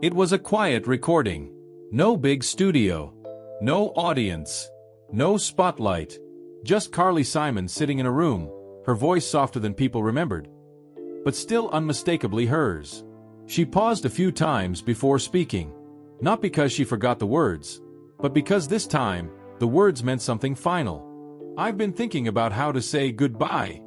It was a quiet recording. No big studio. No audience. No spotlight. Just Carly Simon sitting in a room, her voice softer than people remembered, but still unmistakably hers. She paused a few times before speaking, not because she forgot the words, but because this time, the words meant something final. "I've been thinking about how to say goodbye."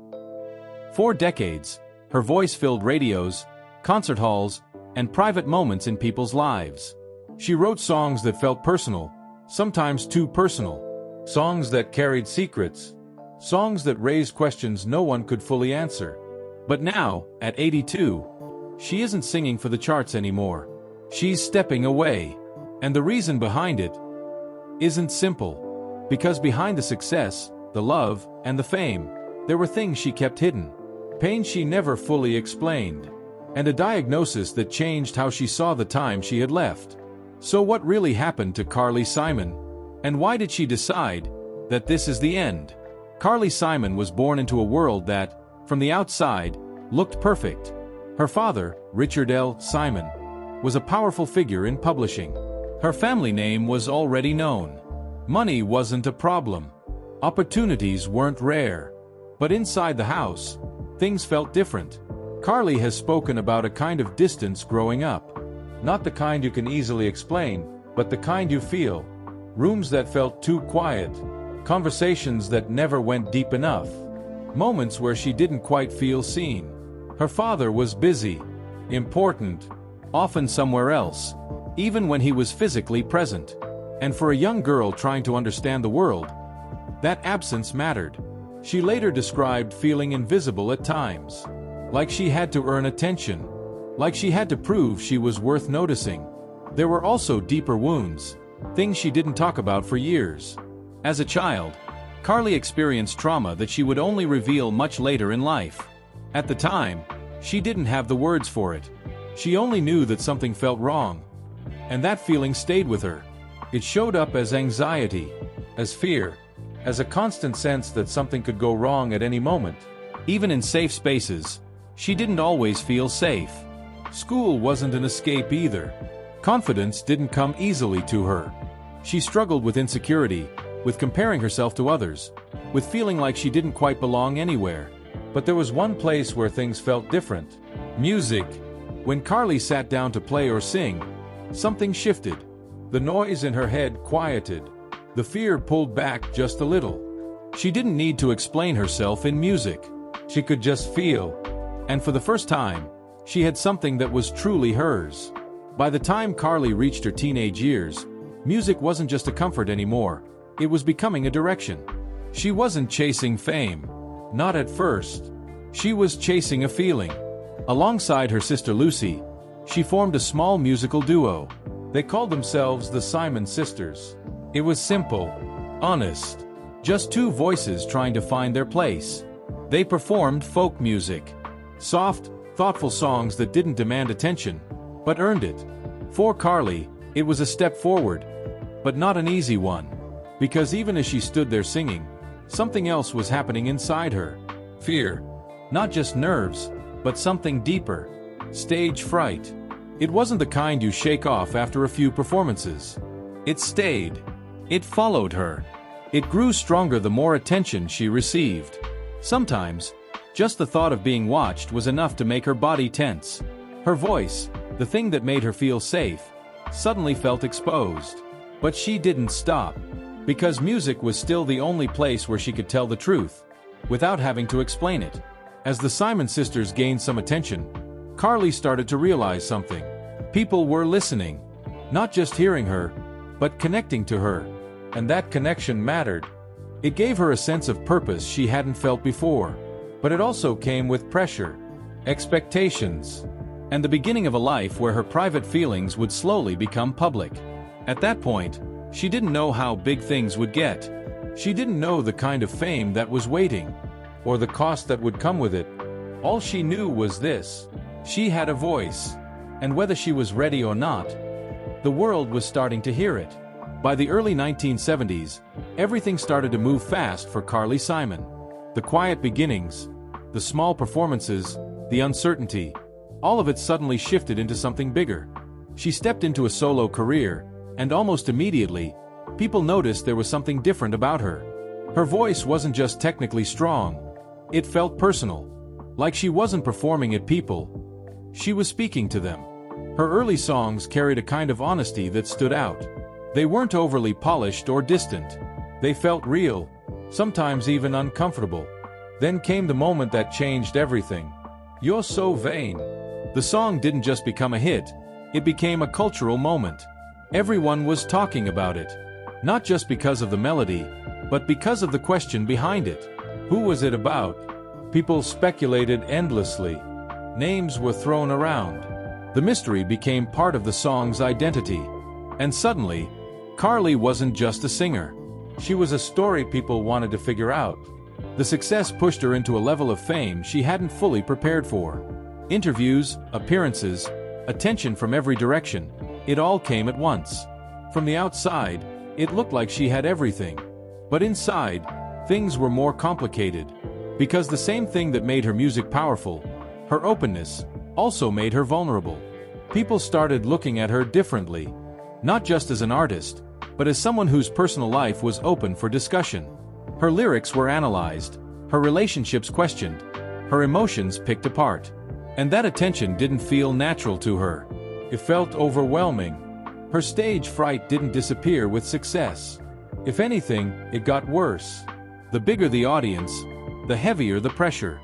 For decades, her voice filled radios, concert halls, and private moments in people's lives. She wrote songs that felt personal, sometimes too personal. Songs that carried secrets. Songs that raised questions no one could fully answer. But now, at 82, she isn't singing for the charts anymore. She's stepping away. And the reason behind it isn't simple. Because behind the success, the love, and the fame, there were things she kept hidden. Pain she never fully explained. And a diagnosis that changed how she saw the time she had left. So what really happened to Carly Simon? And why did she decide that this is the end? Carly Simon was born into a world that, from the outside, looked perfect. Her father, Richard L. Simon, was a powerful figure in publishing. Her family name was already known. Money wasn't a problem. Opportunities weren't rare. But inside the house, things felt different. Carly has spoken about a kind of distance growing up. Not the kind you can easily explain, but the kind you feel. Rooms that felt too quiet. Conversations that never went deep enough. Moments where she didn't quite feel seen. Her father was busy, important, often somewhere else, even when he was physically present. And for a young girl trying to understand the world, that absence mattered. She later described feeling invisible at times. Like she had to earn attention. Like she had to prove she was worth noticing. There were also deeper wounds. Things she didn't talk about for years. As a child, Carly experienced trauma that she would only reveal much later in life. At the time, she didn't have the words for it. She only knew that something felt wrong. And that feeling stayed with her. It showed up as anxiety, as fear, as a constant sense that something could go wrong at any moment. Even in safe spaces, she didn't always feel safe. School wasn't an escape either. Confidence didn't come easily to her. She struggled with insecurity, with comparing herself to others, with feeling like she didn't quite belong anywhere. But there was one place where things felt different. Music. When Carly sat down to play or sing, something shifted. The noise in her head quieted. The fear pulled back just a little. She didn't need to explain herself in music. She could just feel. And for the first time, she had something that was truly hers. By the time Carly reached her teenage years, music wasn't just a comfort anymore. It was becoming a direction. She wasn't chasing fame. Not at first. She was chasing a feeling. Alongside her sister Lucy, she formed a small musical duo. They called themselves the Simon Sisters. It was simple, honest. Just two voices trying to find their place. They performed folk music. Soft, thoughtful songs that didn't demand attention, but earned it. For Carly, it was a step forward, but not an easy one. Because even as she stood there singing, something else was happening inside her. Fear. Not just nerves, but something deeper. Stage fright. It wasn't the kind you shake off after a few performances. It stayed. It followed her. It grew stronger the more attention she received. Sometimes, just the thought of being watched was enough to make her body tense. Her voice, the thing that made her feel safe, suddenly felt exposed. But she didn't stop. Because music was still the only place where she could tell the truth, without having to explain it. As the Simon sisters gained some attention, Carly started to realize something. People were listening. Not just hearing her, but connecting to her. And that connection mattered. It gave her a sense of purpose she hadn't felt before. But it also came with pressure, expectations, and the beginning of a life where her private feelings would slowly become public. At that point, she didn't know how big things would get. She didn't know the kind of fame that was waiting, or the cost that would come with it. All she knew was this: she had a voice, and whether she was ready or not, the world was starting to hear it. By the early 1970s, everything started to move fast for Carly Simon. The quiet beginnings, the small performances, the uncertainty, all of it suddenly shifted into something bigger. She stepped into a solo career, and almost immediately, people noticed there was something different about her. Her voice wasn't just technically strong. It felt personal. Like she wasn't performing at people. She was speaking to them. Her early songs carried a kind of honesty that stood out. They weren't overly polished or distant. They felt real, sometimes even uncomfortable. Then came the moment that changed everything. "You're So Vain." The song didn't just become a hit, it became a cultural moment. Everyone was talking about it. Not just because of the melody, but because of the question behind it. Who was it about? People speculated endlessly. Names were thrown around. The mystery became part of the song's identity. And suddenly, Carly wasn't just a singer. She was a story people wanted to figure out. The success pushed her into a level of fame she hadn't fully prepared for. Interviews, appearances, attention from every direction. It all came at once. From the outside, it looked like she had everything. But inside, things were more complicated. Because the same thing that made her music powerful, her openness, also made her vulnerable. People started looking at her differently. Not just as an artist, but as someone whose personal life was open for discussion. Her lyrics were analyzed, her relationships questioned, her emotions picked apart. And that attention didn't feel natural to her. It felt overwhelming. Her stage fright didn't disappear with success. If anything, it got worse. The bigger the audience, the heavier the pressure.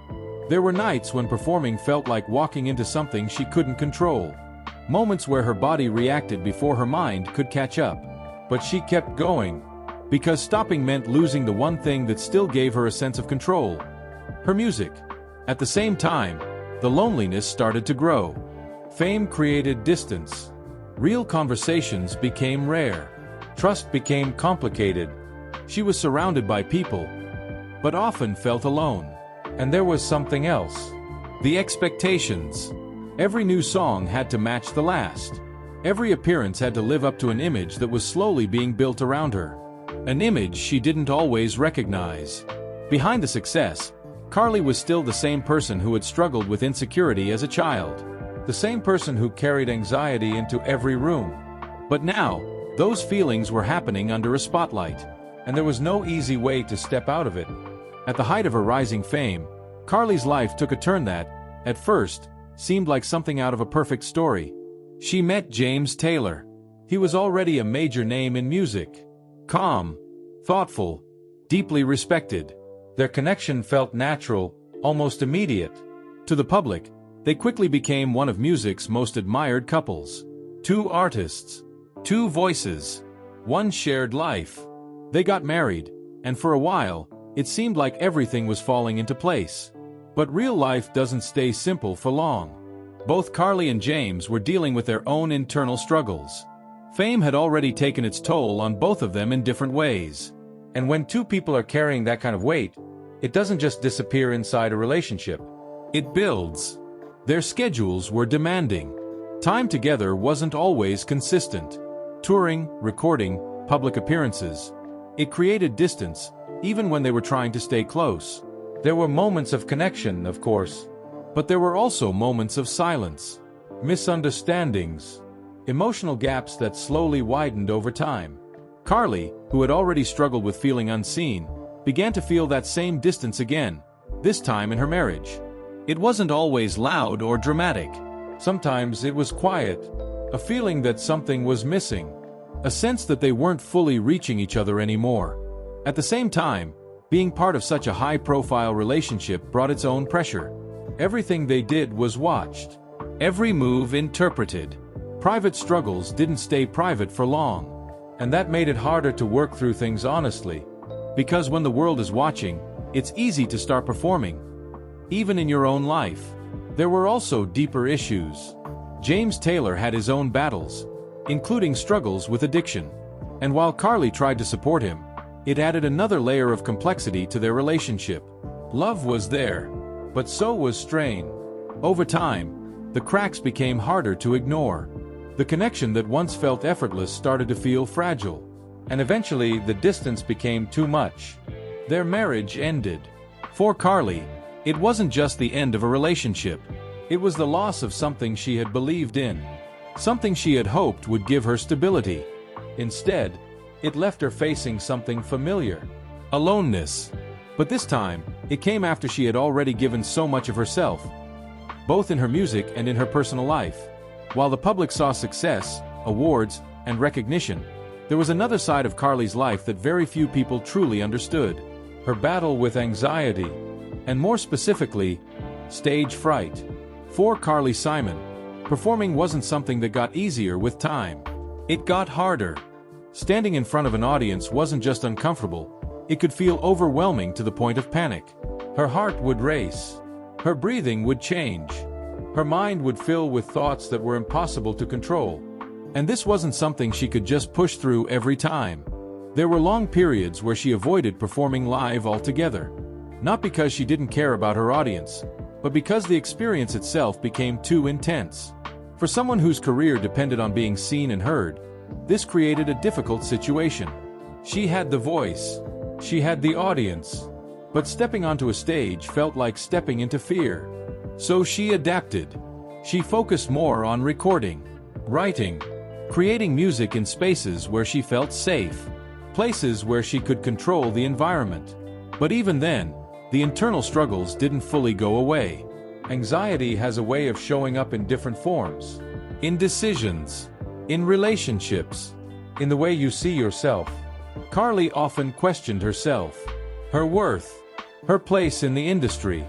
There were nights when performing felt like walking into something she couldn't control. Moments where her body reacted before her mind could catch up. But she kept going. Because stopping meant losing the one thing that still gave her a sense of control. Her music. At the same time, the loneliness started to grow. Fame created distance. Real conversations became rare. Trust became complicated. She was surrounded by people, but often felt alone. And there was something else. The expectations. Every new song had to match the last. Every appearance had to live up to an image that was slowly being built around her. An image she didn't always recognize. Behind the success, Carly was still the same person who had struggled with insecurity as a child. The same person who carried anxiety into every room. But now, those feelings were happening under a spotlight. And there was no easy way to step out of it. At the height of her rising fame, Carly's life took a turn that, at first, seemed like something out of a perfect story. She met James Taylor. He was already a major name in music. Calm, thoughtful, deeply respected. Their connection felt natural, almost immediate. To the public, they quickly became one of music's most admired couples. Two artists, two voices, one shared life. They got married, and for a while, it seemed like everything was falling into place. But real life doesn't stay simple for long. Both Carly and James were dealing with their own internal struggles. Fame had already taken its toll on both of them in different ways. And when two people are carrying that kind of weight, it doesn't just disappear inside a relationship. It builds. Their schedules were demanding. Time together wasn't always consistent. Touring, recording, public appearances. It created distance, even when they were trying to stay close. There were moments of connection, of course. But there were also moments of silence. Misunderstandings. Emotional gaps that slowly widened over time. Carly, who had already struggled with feeling unseen, began to feel that same distance again, this time in her marriage. It wasn't always loud or dramatic. Sometimes it was quiet, a feeling that something was missing, a sense that they weren't fully reaching each other anymore. At the same time, being part of such a high-profile relationship brought its own pressure. Everything they did was watched, every move interpreted. Private struggles didn't stay private for long, and that made it harder to work through things honestly. Because when the world is watching, it's easy to start performing. Even in your own life, there were also deeper issues. James Taylor had his own battles, including struggles with addiction. And while Carly tried to support him, it added another layer of complexity to their relationship. Love was there, but so was strain. Over time, the cracks became harder to ignore. The connection that once felt effortless started to feel fragile. And eventually, the distance became too much. Their marriage ended. For Carly, it wasn't just the end of a relationship. It was the loss of something she had believed in. something she had hoped would give her stability. Instead, it left her facing something familiar: aloneness. But this time, it came after she had already given so much of herself, both in her music and in her personal life. While the public saw success, awards, and recognition, there was another side of Carly's life that very few people truly understood: her battle with anxiety, and more specifically, stage fright. For Carly Simon, performing wasn't something that got easier with time. It got harder. Standing in front of an audience wasn't just uncomfortable, it could feel overwhelming to the point of panic. Her heart would race. Her breathing would change. Her mind would fill with thoughts that were impossible to control. And this wasn't something she could just push through every time. There were long periods where she avoided performing live altogether. Not because she didn't care about her audience, but because the experience itself became too intense. For someone whose career depended on being seen and heard, this created a difficult situation. She had the voice. She had the audience. But stepping onto a stage felt like stepping into fear. So she adapted. She focused more on recording, writing, creating music in spaces where she felt safe, places where she could control the environment. But even then, the internal struggles didn't fully go away. Anxiety has a way of showing up in different forms. In decisions, in relationships, in the way you see yourself. Carly often questioned herself, her worth, her place in the industry.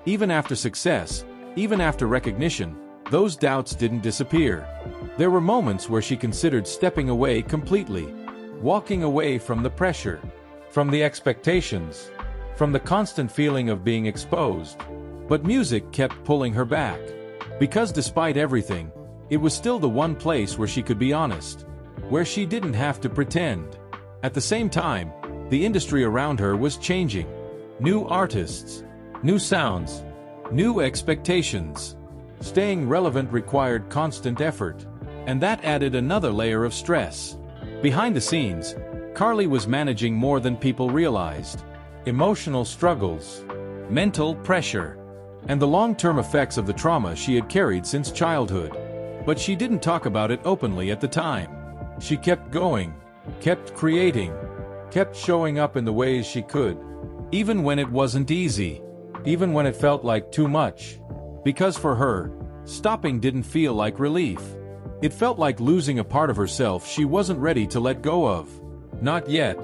Even after success, even after recognition, those doubts didn't disappear. There were moments where she considered stepping away completely, walking away from the pressure, from the expectations, from the constant feeling of being exposed. But music kept pulling her back. Because despite everything, it was still the one place where she could be honest, where she didn't have to pretend. At the same time, the industry around her was changing. New artists, new sounds, new expectations. Staying relevant required constant effort, and that added another layer of stress. Behind the scenes, Carly was managing more than people realized: emotional struggles, mental pressure, and the long-term effects of the trauma she had carried since childhood. But she didn't talk about it openly at the time. She kept going, kept creating, kept showing up in the ways she could, even when it wasn't easy, even when it felt like too much. Because for her, stopping didn't feel like relief. It felt like losing a part of herself she wasn't ready to let go of. Not yet.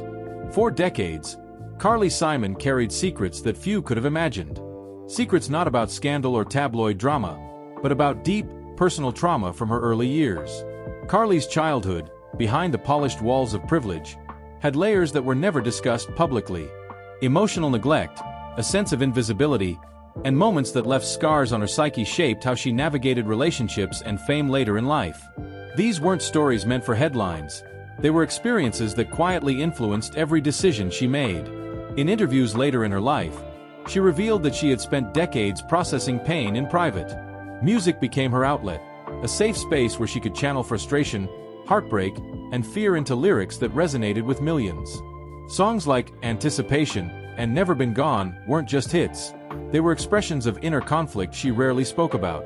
For decades, Carly Simon carried secrets that few could have imagined. Secrets not about scandal or tabloid drama, but about deep, personal trauma from her early years. Carly's childhood, behind the polished walls of privilege, had layers that were never discussed publicly. Emotional neglect, a sense of invisibility, and moments that left scars on her psyche shaped how she navigated relationships and fame later in life. These weren't stories meant for headlines. They were experiences that quietly influenced every decision she made. In interviews later in her life, she revealed that she had spent decades processing pain in private. Music became her outlet, a safe space where she could channel frustration, heartbreak, and fear into lyrics that resonated with millions. Songs like Anticipation and Never Been Gone weren't just hits. They were expressions of inner conflict she rarely spoke about.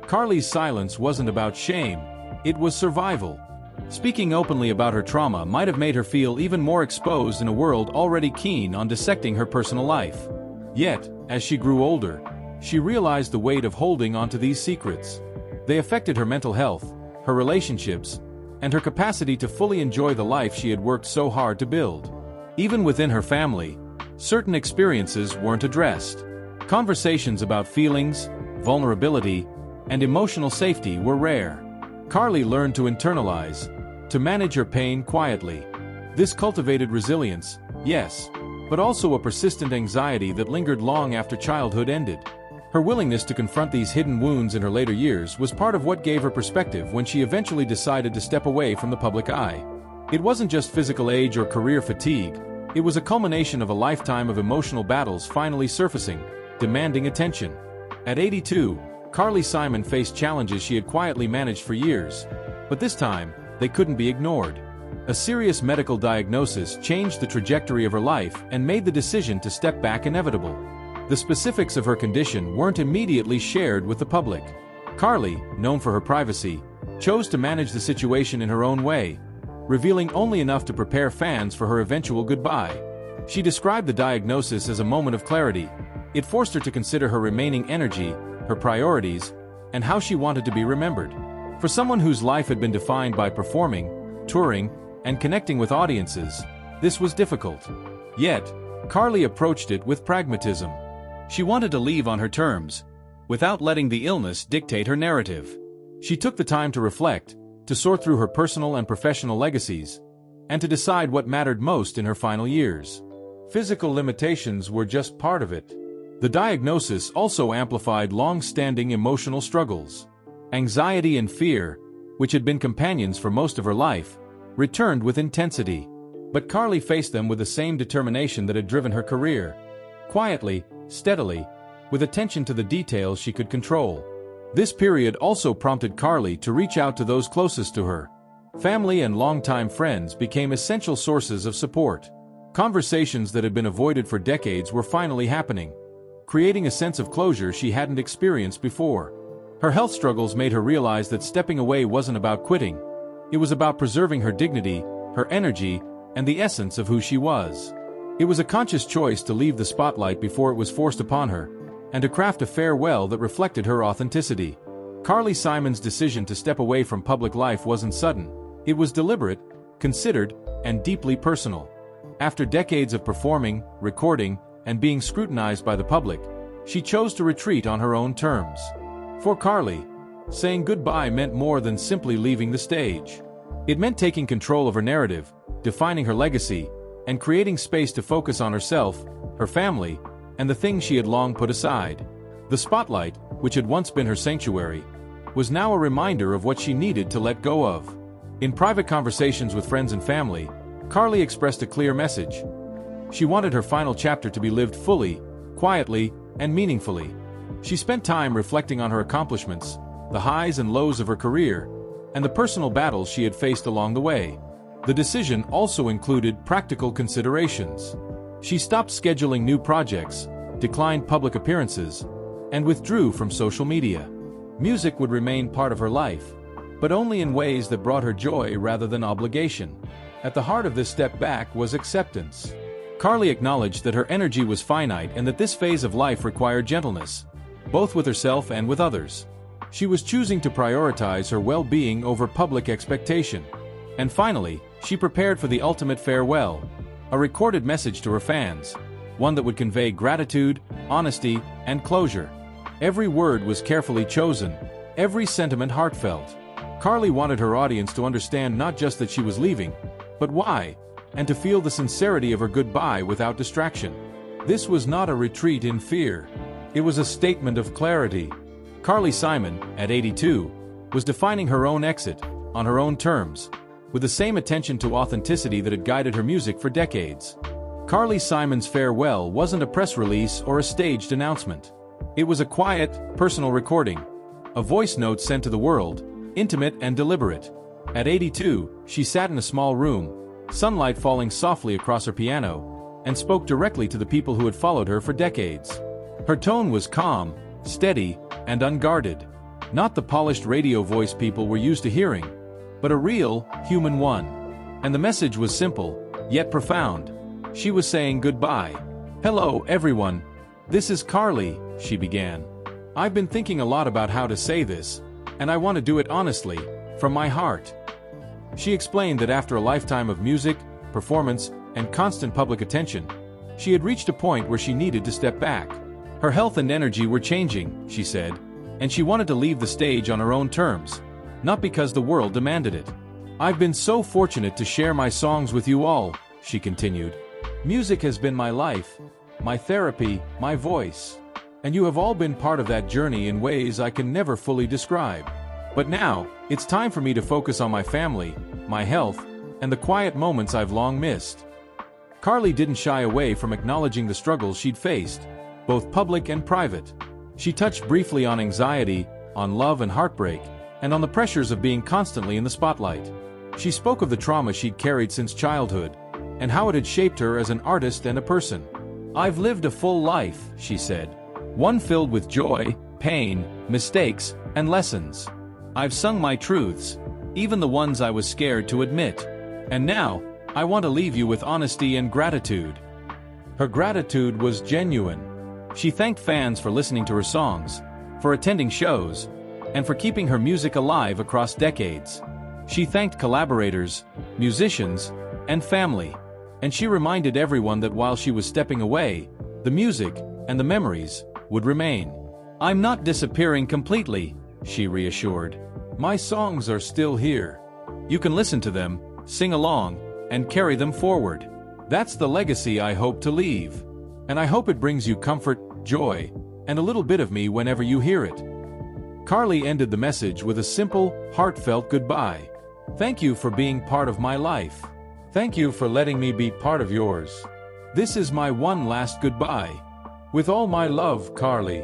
Carly's silence wasn't about shame, it was survival. Speaking openly about her trauma might have made her feel even more exposed in a world already keen on dissecting her personal life. Yet, as she grew older, she realized the weight of holding onto these secrets. They affected her mental health, her relationships, and her capacity to fully enjoy the life she had worked so hard to build. Even within her family, certain experiences weren't addressed. Conversations about feelings, vulnerability, and emotional safety were rare. Carly learned to internalize, to manage her pain quietly. This cultivated resilience, yes, but also a persistent anxiety that lingered long after childhood ended. Her willingness to confront these hidden wounds in her later years was part of what gave her perspective when she eventually decided to step away from the public eye. It wasn't just physical age or career fatigue, it was a culmination of a lifetime of emotional battles finally surfacing, demanding attention. At 82, Carly Simon faced challenges she had quietly managed for years, but this time, they couldn't be ignored. A serious medical diagnosis changed the trajectory of her life and made the decision to step back inevitable. The specifics of her condition weren't immediately shared with the public. Carly, known for her privacy, chose to manage the situation in her own way, revealing only enough to prepare fans for her eventual goodbye. She described the diagnosis as a moment of clarity. It forced her to consider her remaining energy, her priorities, and how she wanted to be remembered. For someone whose life had been defined by performing, touring, and connecting with audiences, this was difficult. Yet, Carly approached it with pragmatism. She wanted to leave on her terms, without letting the illness dictate her narrative. She took the time to reflect, to sort through her personal and professional legacies, and to decide what mattered most in her final years. Physical limitations were just part of it. The diagnosis also amplified long-standing emotional struggles. Anxiety and fear, which had been companions for most of her life, returned with intensity. But Carly faced them with the same determination that had driven her career. Quietly, steadily, with attention to the details she could control. This period also prompted Carly to reach out to those closest to her. Family and longtime friends became essential sources of support. Conversations that had been avoided for decades were finally happening, creating a sense of closure she hadn't experienced before. Her health struggles made her realize that stepping away wasn't about quitting. It was about preserving her dignity, her energy, and the essence of who she was. It was a conscious choice to leave the spotlight before it was forced upon her, and to craft a farewell that reflected her authenticity. Carly Simon's decision to step away from public life wasn't sudden. It was deliberate, considered, and deeply personal. After decades of performing, recording, and being scrutinized by the public, she chose to retreat on her own terms. For Carly, saying goodbye meant more than simply leaving the stage. It meant taking control of her narrative, defining her legacy, and creating space to focus on herself, her family, and the things she had long put aside. The spotlight, which had once been her sanctuary, was now a reminder of what she needed to let go of. In private conversations with friends and family, Carly expressed a clear message. She wanted her final chapter to be lived fully, quietly, and meaningfully. She spent time reflecting on her accomplishments, the highs and lows of her career, and the personal battles she had faced along the way. The decision also included practical considerations. She stopped scheduling new projects, declined public appearances, and withdrew from social media. Music would remain part of her life, but only in ways that brought her joy rather than obligation. At the heart of this step back was acceptance. Carly acknowledged that her energy was finite and that this phase of life required gentleness, both with herself and with others. She was choosing to prioritize her well-being over public expectation. And finally, she prepared for the ultimate farewell, a recorded message to her fans, one that would convey gratitude, honesty, and closure. Every word was carefully chosen, every sentiment heartfelt. Carly wanted her audience to understand not just that she was leaving, but why, and to feel the sincerity of her goodbye without distraction. This was not a retreat in fear. It was a statement of clarity. Carly Simon, at 82, was defining her own exit, on her own terms, with the same attention to authenticity that had guided her music for decades. Carly Simon's farewell wasn't a press release or a staged announcement. It was a quiet, personal recording, a voice note sent to the world, intimate and deliberate. At 82, she sat in a small room, sunlight falling softly across her piano, and spoke directly to the people who had followed her for decades. Her tone was calm, steady, and unguarded. Not the polished radio voice people were used to hearing, but a real, human one. And the message was simple, yet profound. She was saying goodbye. "Hello, everyone. This is Carly," she began. "I've been thinking a lot about how to say this, and I want to do it honestly, from my heart." She explained that after a lifetime of music, performance, and constant public attention, she had reached a point where she needed to step back. Her health and energy were changing, she said, and she wanted to leave the stage on her own terms, not because the world demanded it. "I've been so fortunate to share my songs with you all," she continued. "Music has been my life, my therapy, my voice. And you have all been part of that journey in ways I can never fully describe. But now, it's time for me to focus on my family, my health, and the quiet moments I've long missed." Carly didn't shy away from acknowledging the struggles she'd faced, both public and private. She touched briefly on anxiety, on love and heartbreak, and on the pressures of being constantly in the spotlight. She spoke of the trauma she'd carried since childhood, and how it had shaped her as an artist and a person. "I've lived a full life," she said, "one filled with joy, pain, mistakes, and lessons. I've sung my truths, even the ones I was scared to admit. And now, I want to leave you with honesty and gratitude. Her gratitude was genuine. She thanked fans for listening to her songs, for attending shows, and for keeping her music alive across decades. She thanked collaborators, musicians, and family. And she reminded everyone that while she was stepping away, the music and the memories would remain. "I'm not disappearing completely," she reassured. "My songs are still here. You can listen to them, sing along, and carry them forward. That's the legacy I hope to leave. And I hope it brings you comfort, joy, and a little bit of me whenever you hear it." Carly ended the message with a simple, heartfelt goodbye. "Thank you for being part of my life. Thank you for letting me be part of yours. This is my one last goodbye. With all my love, Carly."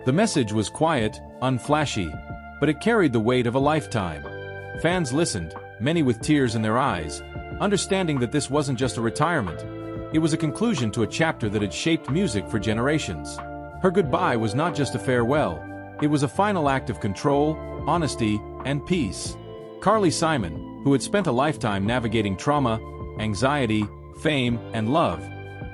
The message was quiet, unflashy, but it carried the weight of a lifetime. Fans listened, many with tears in their eyes, understanding that this wasn't just a retirement. It was a conclusion to a chapter that had shaped music for generations. Her goodbye was not just a farewell. It was a final act of control, honesty, and peace. Carly Simon, who had spent a lifetime navigating trauma, anxiety, fame, and love,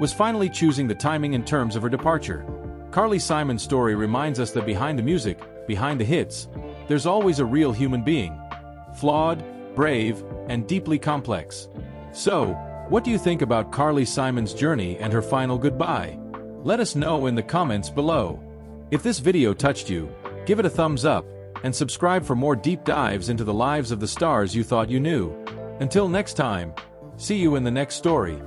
was finally choosing the timing and terms of her departure. Carly Simon's story reminds us that behind the music, behind the hits, there's always a real human being. Flawed, brave, and deeply complex. So, what do you think about Carly Simon's journey and her final goodbye? Let us know in the comments below. If this video touched you, give it a thumbs up, and subscribe for more deep dives into the lives of the stars you thought you knew. Until next time, see you in the next story.